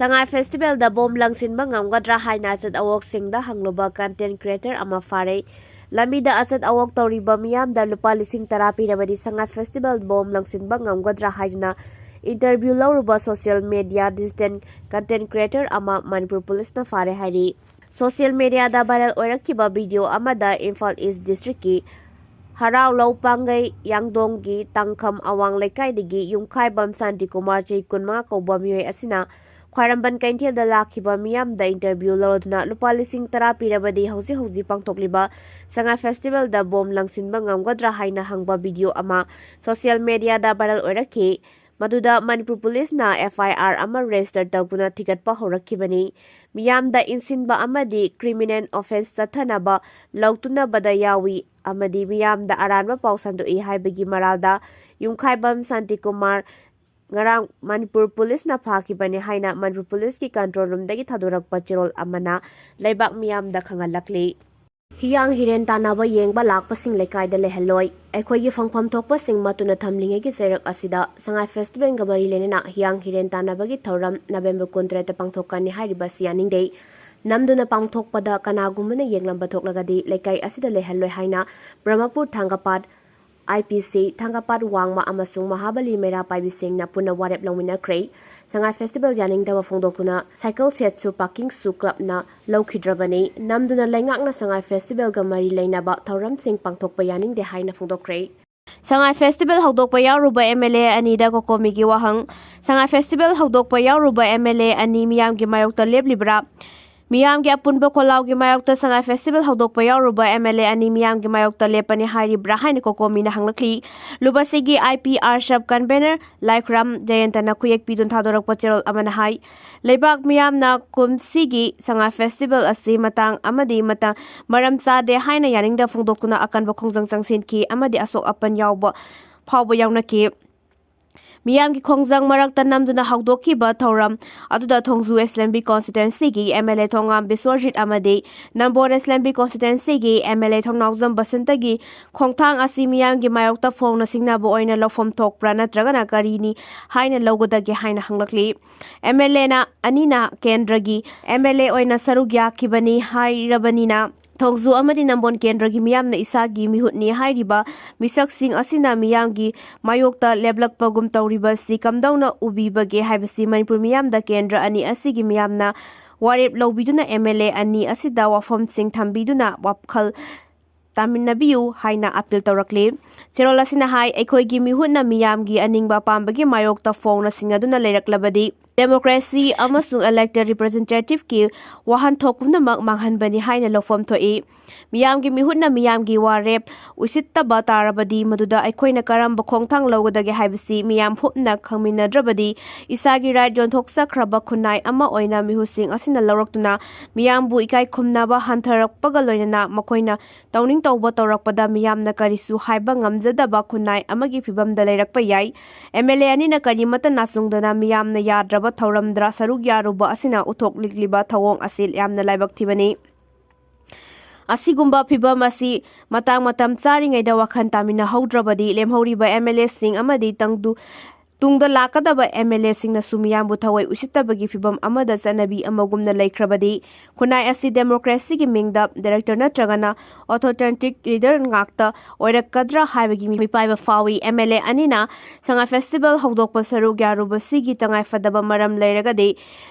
Shanghai Festival da bom langsinba ngamgadra haina achat awok singda hangluba content creator ama fare. Lamida achat awok tauriba miyam da lupa lising terapi dabadi Shanghai Festival bom langsinba ngamgadra haina interview lauruba social media distant content creator ama Manipur police na fare hari. Social media da viral oirakiba video amada Imphal East District ki Harau Lau Pangai Yangdong gi Tangkham Awang Laikai digi Yungkhai Bam Santi Kumar Chei Kunma Kauba Miyoi asina Khwaramban Kainthel da lakhiba miyam da interview lauroduna lupa lising terapi rabadi hauji pangthokliba Shanghai Festival da bom langsinba ngamgadra haina hangba video ama social media da viral oiraki maduda Manipur police na FIR ama register tawguna thigatpa horakhibani miyam da insinba amadi criminal offense chathanaba lautuna bada yawi amadi miyam da aranba pausandu I haibagi maralda Yungkhaibam Santi Kumar ngarang Manipur police na phakibani haina Manipur police ki control room dagi thadorakpa chirol amana leibak miyam da khangalakli Hiyang hiren tanaba yengba lakpasing lekai da lehaloi akhoi gi phangpham thokpa sing matuna thamlinge gi serak asida Shanghai Festival ga mari lenena hiyang hiren tanaba gi thoram November 13 ta pangthokani hairiba sianing dei namduna pangthokpada kanagumna yenglamba thoklagadi lekai asida lehaloi haina Brahmapur Thangapat IPC Thangapat Wangma amasung Mahabali Mera Paibising na puna warep lawina kray Shanghai Festival yaning dawa phongdokuna cycle set su parking su club na lawkhidrabani namduna laingak na Shanghai Festival ga mari lainaba thoram sing pangthokpa yaning de haina phongdokray Shanghai Festival HOUDOKPA YOURUBA MLA ani da kokomi gi wahang Shanghai Festival HOUDOKPA YOURUBA MLA ani miyam gi mayokta leblibra Miyam gi apunba kolaw gi mayokta Shanghai Festival HOUDOKPA YOURUBA MLA ani miyam gi mayokta lepani hairibra haina kokomi na hanglakli lubasigi IPR sub convener Laikram Jayantana kuyek pidun thadorakpa cherol amana hai leibak miyam na kumsigi Shanghai Festival asi matang amadi matang maram sade haina yaningda phongdokuna akanba khongjang changsin ki amadi asok apan yawba phawba yawnaki Miyam ki khongjang marakta namduna haudokhiba thoram aduda thongju SLMB constituency gi MLA thongam Biswajit amadi Nambor SLMB constituency gi MLA thongnaujam Basanta gi khongthang asi miyam gi mayokta phongna singna bo oina lofom thokpra natragana karini haina logoda gi haina hanglakli MLA na anina kendra gi MLA oina sarugya khibani hairabani na Thongzu amadi nambon kendra gi miyam na isa gi mihutni hairiba misak sing asina miyam gi mayokta leblak pagum tawriba si kamdauna ubiba ge haibasi Manipur miyam da kendra ani asigi miyam na warep lobiduna MLA ani asida wafam sing thambiduna wapkhal Taminabiyu haina appeal tawrakli Cherola sina hai ekhoi gi mihutna miyam gi aningba pambagi mayokta phongna singaduna leiraklabadi democracy amasung elected representative ki wahan thokuna manghanbani haina lofom thoi miyam gi mihutna miyam gi warep usitta ba tarabadi maduda aikhoina karamba khongthang logodage haibasi miyam hupna khangminadrabadi isagi right jon Phukhibagi khunai ama oina mihusing asina lawraktuna miyam bu ikai khumna ba hantharakpaga loinana makoina tawning tawba tawrakpada miyamna karisu haiba ngamjadaba khunai amagi phibamda leirakpa yai MLA ani na karimata nasungdana miyamna yadraba thauramdra saruk yaruba asina uthok likliba thawong asil yamna laibak thibani Asigumba phibam asi matang matam charingai da wakhan tamina haudrabadi lemhoriba MLA sing amadi tungda lakadaba MLA sing na sumiyambu thawai usittabagi phibam amada chanabi amagumna laikhrabadi khunai asi democracy gi mingda director natragana authentic leader ngakta oirakadra haibagi mipaiba fawi MLA anina Shanghai Festival HOUDOKPA saruk yaruba sigi tangai fadaba maram leiragadi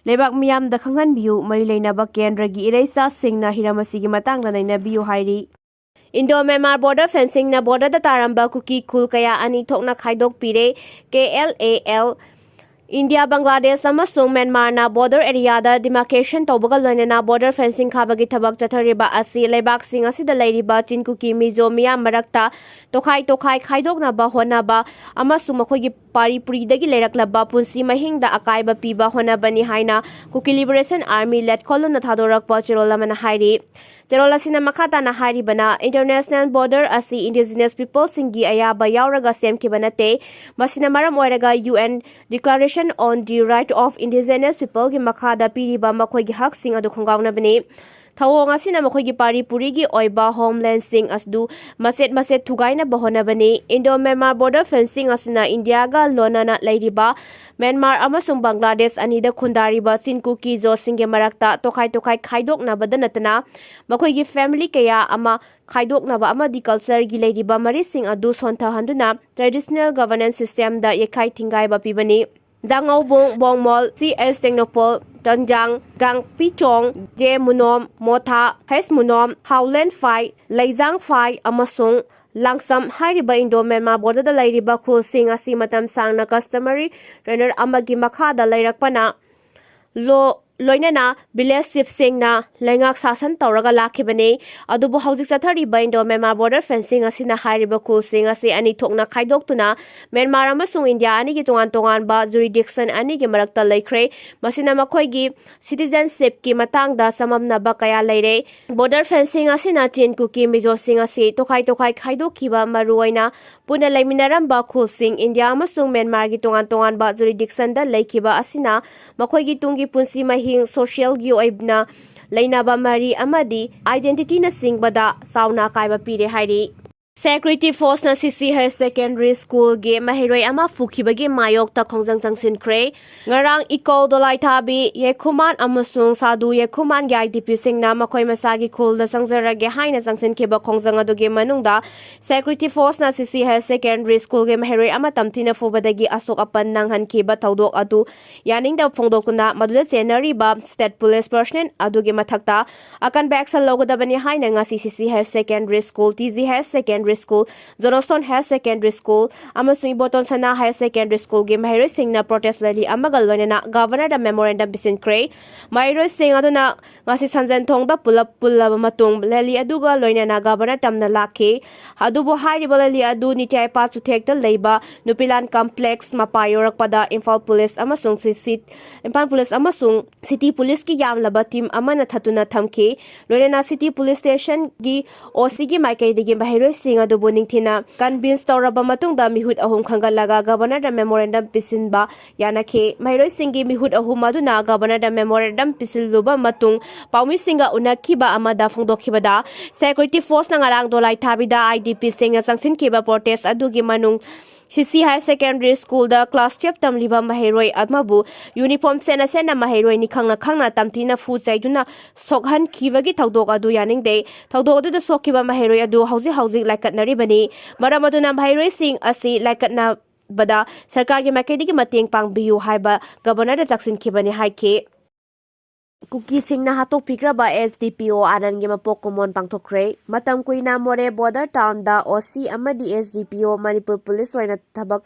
lebak miyam da khanghanbiu mari leinaba kendra gi ireisa singna hiramasi gi matangda nainabiu hairi Indo-Myanmar border fencing na border da taramba Kuki Khul kaya ani Thokna Khaidokpire KLAL India Bangladesh amasung Myanmar na border area da demarcation tawbaga loinana border fencing khabagi thabak chathariba asi leibak sing asida leiriba Chinkuki Mizo miyam marakta tokhai khaidokna ba honaba amasung makhoigi paripuri dagi leiraklaba punsi mahingda akaiba piba honabani haina Kuki Liberation Army led column na thadorakpa chirolamana hairi Cherola sina makata na haribana international border asi indigenous people singi ayaba yauraga semkibanate masina maram oiraga UN declaration on the right of indigenous people gi makada piriba makhoi gi hak sing adu khongauna bani Thawong asina makhoi gi pari puri gi oiba homeland sing asdu maset thugaina bahonabani Indo-Myanmar border fencing asina India ga lonana lairiba Myanmar amasung Bangladesh anida khundariba sinkuki zo singe marakta tokai khaidokna badanatana makhoi gi family kaya ama khaidoknaba amadi culture gi lairiba mari sing adu sontha handuna traditional governance system da yekai thingai ba pibani Dangau Bongmol, CS Technopol, Tanjang, Gang Pichong, J Munom, Motha, Hes Munom, Howland Phai, Leizang Phai, Amasung, Langsam Hairiba Indo-Myanmar border da Lairiba Khul Sing asi matam sangna customary trainer amagi makhada lairakpana loinana village chief Singna lengak sasan tauraga lakhibani adubu hauzik sathariba Indo-Myanmar border fencing asina hairiba Khul Sing asi ani Thokna Khaidokpire Myanmar amasung India ani gi tongan ba jurisdiction ani gi marakta laikhre masina makhoi gi citizenship ki matangda samamnaba kaya laire border fencing asina chin kuki mizo sing asi tokai khaidokhiba maruaina puna laiminaramba Khul Sing India amasung Myanmar gi tongan ba jurisdiction da laikhiba asina makhoi gi tungi punsi social gi oibna lainaba mari amadi identity na singbada sauna kaiba pire hairi Security Force na CC Higher Secondary School ge MAHEIROI ama PHUKHIBAGI MAIYOKTA KHONGJANG changsinkhre ngarang iko dolai thabi yekhuman amasung sadu yekhuman gi IDP singna makhoi masagi khul da sangjara ge haina changsinkheba khongjang aduge manungda Security Force na CC Higher Secondary School ge MAHEIROI ama tamthina fubadagi asok apan nanghankheba thaudok adu yaningda phongdokuna maduda senari ba State Police personnel aduge mathakta akan backsal logodabani haina ngasi CC Higher Secondary School TZ Higher Secondary School, Zonoston Higher Secondary School, amasung Iboton Sana Higher Secondary School ge MAHEIROI singna protest rally amagal loinana governor da memorandum bisinkre MAHEIROI sing aduna ngasi sanjan thongda pulap matung rally aduga loinana governor tamna lakhe adubu hairiba rally adu nitai pa chuthekta leiba Nupilan complex mapayorakpada Imphal Police amasung Imphal Police amasung City Police ki yamlaba team amana thatuna thamke loinana City Police Station gi OC gi maikai degi MAHEIROI sing adubu ningthina convince tawraba matungda mihut ahum khangalaga governor da memorandum pisinba yanakhe MAHEIROI singi mihut ahum aduna governor da memorandum pisilluba matung paumi singa unakhiba amada phongdokhibada Security Force na ngarang dolai thabida IDP singa changsinkiba protest adugi manung CC Higher Secondary School da class 12 tamliba MAHEIROI atmabu uniform sena MAHEIROI ni khangna tamtina fu chaiduna sokhan khibagi thaudok adu yaningde thaudok adu sokhiba MAHEIROI adu hauji laikatnari bani maramaduna MAHEIROI sing asi laikatna bada sarkar gi makedigi mateng pangbiu haiba governor da taksin khibani haike Kuki Singna Hattokpikhraba Sdpo anangi mapok kumon pangthokre matam kuina more border town da OC amadi Sdpo Manipur police oina thabak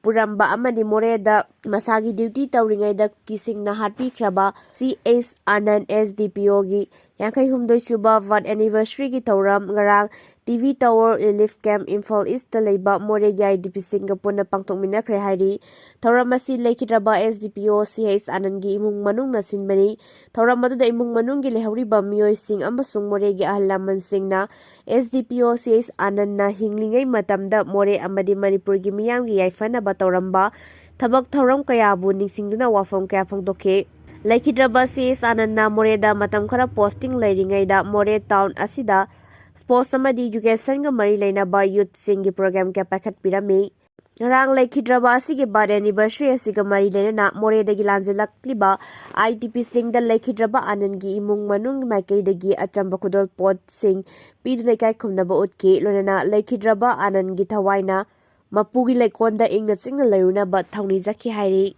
puramba amadi more da masagi duty tawringai da Kuki Singna Hattokpikhraba CS Anand Sdpo gi yankai humdoi suba vad anniversary gi tawram ngarang TV Tower Relief Camp Imphal East da leiba more gi IDP Singapore na pangthokmina khre hairi tawram asi leikhidraba Sdpo CS Anand gi imung manung na sinbani tawram madu da imung manung gi lehawriba miyoi sing amasung more gi ahlaman singna Sdpo CS Anand na hinglingai matamda more amadi Manipur gi miyam gi yaifana ba tawramba thabak thawram kaya bu ningsingduna wafam kaya phangdokhe Laikhidraba CS Anand na more da matam khara posting lairingai da more town asida sports amadi education ga mari leina ba youth singi program ka pakhat pirami rang Laikhidraba asigi bad anniversary asiga mari leina na more dagi lanjelakliba IDP sing da Laikhidraba Anand gi imung manung maikai dagi achamba khudol pot sing pidunai kai khumnaba utke lonana Laikhidraba Anand gi thawaina mapugi laikonda ingna chingna layuna ba thawni jakhi hairi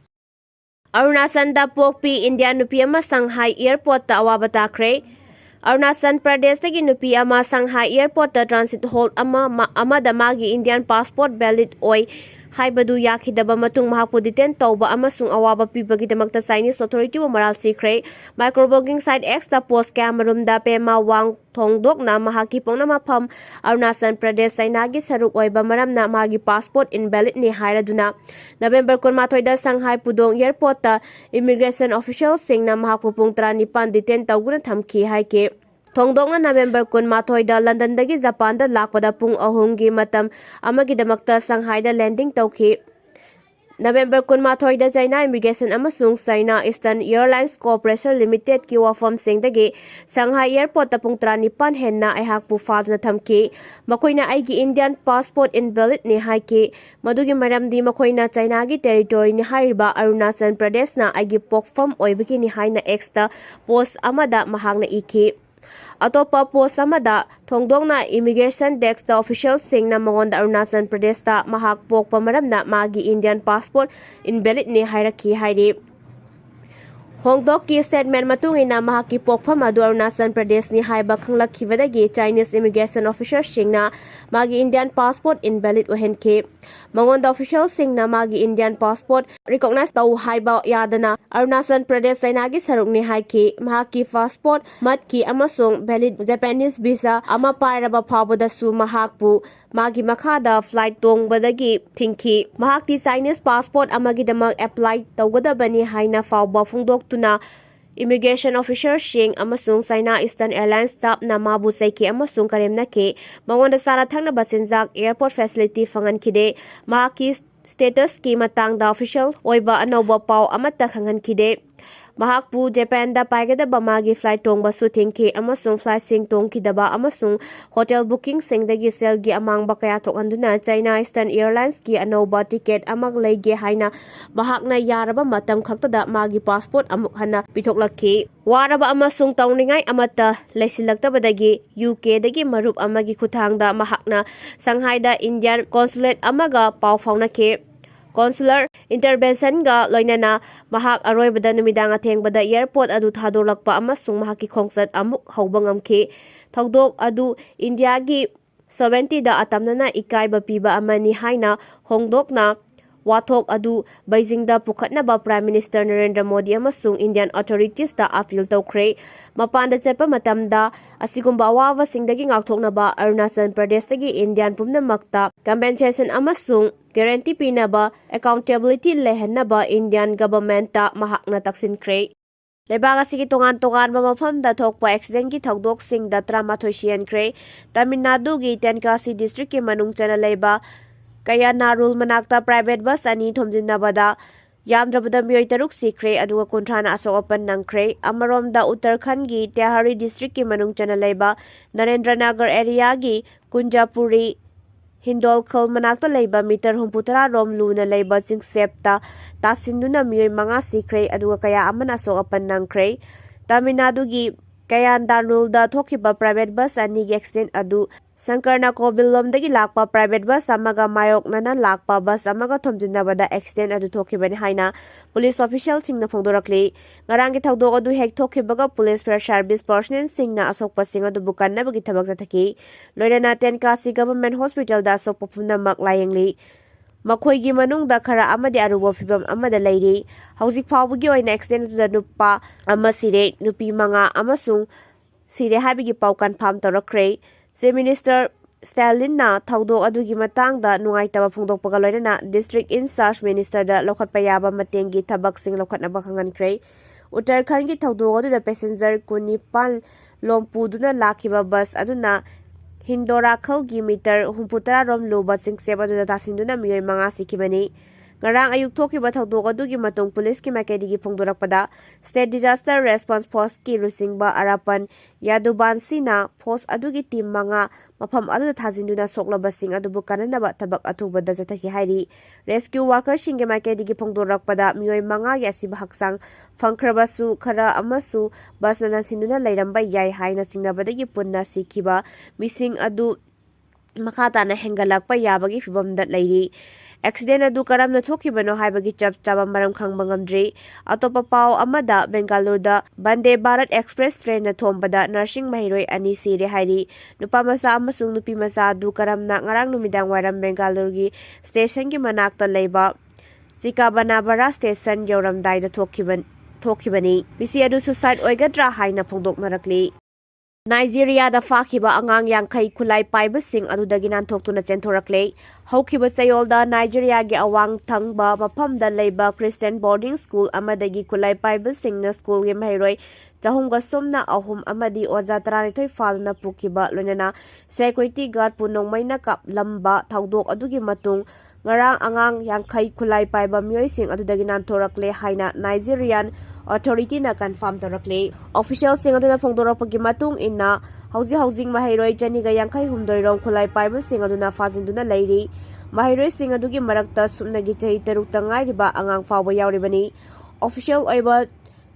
Arunachal da pokpi India nupi ama Shanghai airport ta awaba takre Arunachal Pradesh tagi nupi ama Shanghai airport ta transit hold ama da magi Indian passport valid oi haibadu yakhidaba matung mahakpu detain tawba amasung awaba pibagi damakta Chinese authority wa maral sikre microblogging site X da post camera da pema wang thongdok na mahaki pongna mafam Arunachal Pradesh China gi saruk oiba maramna magi passport invalid ni hairaduna November 18 da Shanghai Pudong airport ta immigration official singna mahakpu pung 19 detain tawguna thamki haike Thongdokna November 18 da London dagi Japan da lakpada pung ahum gi matam amagi damakta Shanghai da landing tawki November 18 China Immigration amasung China Eastern Airlines Corporation Limited ki wafamsingdagi Shanghai Airport tapung 19 henna aihakpu faduna thamki makoina aigi Indian passport invalid ni haiki madugi maramdi makoina China gi territory ni hariba Arunachal Pradesh na aigi pokfam oibagi ni haina extra post amada mahakna iki Atopa post amada thongdongna immigration desk the official Singna mangonda Arunachal Pradesh ta mahak pokpa maramna magi Indian passport invalid ni hairaki hairi Hongdok ki statement matungina mahaki pokpham adu Arunachal Pradesh ni haiba khanglakkhibadagi Chinese immigration officer Singna magi Indian passport invalid ohenke mangonda official Singna magi Indian passport recognize tau haiba yadana Arunachal Pradesh China gi saruk ni haiki mahaki passport matki amasung valid Japanese visa ama pairaba phawbada su mahakpu magi makhada flight tongbadagi thingki mahakti Chinese passport amagi damak apply tawgadabani haina phawba phungdok tuna immigration officer Singh amasung China Eastern Airlines staff na mabu saiki amasung karemna ke mangonda sara thangna basinjak airport facility fangan kide mahaki status ki matangda official oiba anoba pau amata khangan kide mahakpu Japan da paigadaba magi flight tongba su thingki amasung flight sing tongkidaba amasung hotel booking singdagi selgi amangba kaya thokanduna China Eastern Airlines ki anoba ticket amag leige haina mahakna yaraba matam khaktada magi passport amuk hana pithoklakhi waraba amasung tawningai amata leisilaktabadagi UK dagi marup amagi khuthangda mahakna Shanghai da Indian consulate amaga pau faunake Consular intervention ga loinana mahak aroibada numidang athengbada airport adu thadolakpa amasung mahaki khongsat amuk haubangamki thogdok adu India gi 70 da atamnana ikaiba piba amani haina hongdokna wathok adu Beijing da pukhatnaba Prime Minister Narendra Modi amasung Indian authorities da appeal tawkhre mapanda chepa matamda asigumba awawa singdagi ngakthoknaba Arunachal Pradesh dagi Indian pumnamakta compensation amasung guarantee pinaba accountability lehenaba Indian government ta mahakna taksinkhre Lebaga sigi tongan mafamda thokpa accident ki thogdok singda 13 siankre Tamil Nadu gi Tenkasi district ki manung chana leba Kaya narul manakta private bus ani thomjinnabada yamdrabada miyoi taruk sikre aduga kuntrana asokapan nangkre amaromda Uttarakhand gi Tehari district ki manung chana leba Narendra Nagar area gi Kunjapuri Hindolkhal manakta leba meter humputra rom luna leba singsepta tasinduna miyoi manga sikre aduga kaya amana asokapan nangkre Tamil Nadu gi Kaya narul da thokhiba private bus ani gi accident adu Sankarna Kobilom dagi lakpa private bus amaga MAIYOKTA na lakpa bus amaga thomjinnabada accident adu thokibani haina police official singna phongdorakli ngarangi thawdok adu hek thokhibaga police fire service personnel singna asokpa sing adu bukannabagi thabak jathaki loirana Tenkasi government hospital da asokpa phumnamak layengli makhoi manungda khara amadi aruba phibam amada leiri hauzik phawbugi oina accident da nupa amasire nupi manga amasung sire habigi pau confirm torakre Chief Minister Stalin na thawdok adugi matangda nungaitaba phungdokpaga loinana District in Charge Minister da lokhatpa yaba matengi thabak sing lokhatnaba khangankre Uttarakhand gi thawdok adu da passenger kunipal lompuduna lakhiba bus aduna Hindorakhal gi meter humputra rom loba singseba adu da tasinduna miyoi manga sikibani Ngarang ayuk thokiba thawdok adugi matung police ki makedi gi phongdorakpada State Disaster Response Force ki rusingba arapan Yadubansi na force adugi team manga mafam adu thajinduna soklaba sing adu bukananaba tabak athubada jathaki hairi rescue workers singe makedi gi phongdorakpada miyoi manga ya siba haksang phangkhrabasu khara amasu basnana sinduna lairamba yai haina singnabadagi punna sikhiba mising adu makhata na hengalakpa yabagi fibamda lairi Accident adu karamna thokibano haibagi chap chaba maram khangba ngamdri atopa pau amada Bengaluru da Vande Bharat Express train na thombada nursing MAHEIROI ani sire hairi nupa masa amasung nupi masa adu karamna ngarang numidang waram Bengaluru gi station gi manakta leiba Sikabanabara station yoramdai da thokibani bisi adu suicide oigadra haina phongdoknarakli Nigeria da fakhiba angang yangkai kulai paibasing adudagi nanthokuna chentorakle haukiba sayolda Nigeria gi awang thangba mafamda leiba Christian boarding school amadagi kulai paibasing na school gi MAHEIROI chahumga somna ahum amadi oja 32 falna pukiba loinana security guard punongmaina kap lamba thawdok adugi matung ngarang angang yangkhai khulai paiba myoising adudagi nantorakle haina Nigerian authority na confirm torakle. Official sing aduna phongdorakpagi matung inna housing mahairoi chaniga yangkhai humdoirong khulai paiba sing aduna fajinduna leiri. Mahiroi sing adugi marakta sumnagi chahi tarukta ngairiba angang fawba yauribani. Official oiba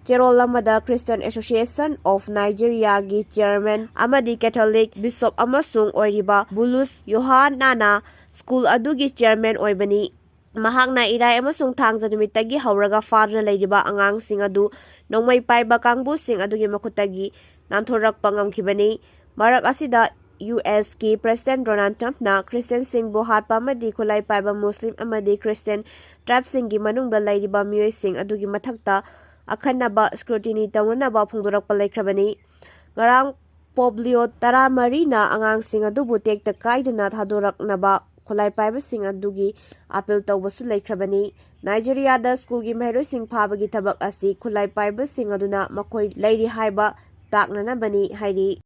Cherol lamada Christian Association of Nigeria gi chairman amadi Catholic Bishop amasung oiriba Bulus Yohanana School adugi chairman oibani. Mahakna irai amasung thangja numitagi hauraga fadna leiriba angang sing adu nongmai paiba kangbu sing adugi makutagi nanthorakpa ngamkhibani. Marak asida US ki President Donald Trump na Christian sing bu hatpa amadi khulai paiba Muslim amadi Christian tribe sing gi manungda leiriba miyoi sing adugi mathakta akhanaba scrutiny tawnaba phongdorakpa laikhrabani. Ngarang Poblio Taramari na angang sing adubu tekta kaiduna thadoraknaba khulai paiba sing adugi appeal tawbasu laikhrabani. Nigeria da school gi mahairoi sing phabagi thabak asi khulai paiba sing aduna makhoi leiri haiba taknanabani hairi.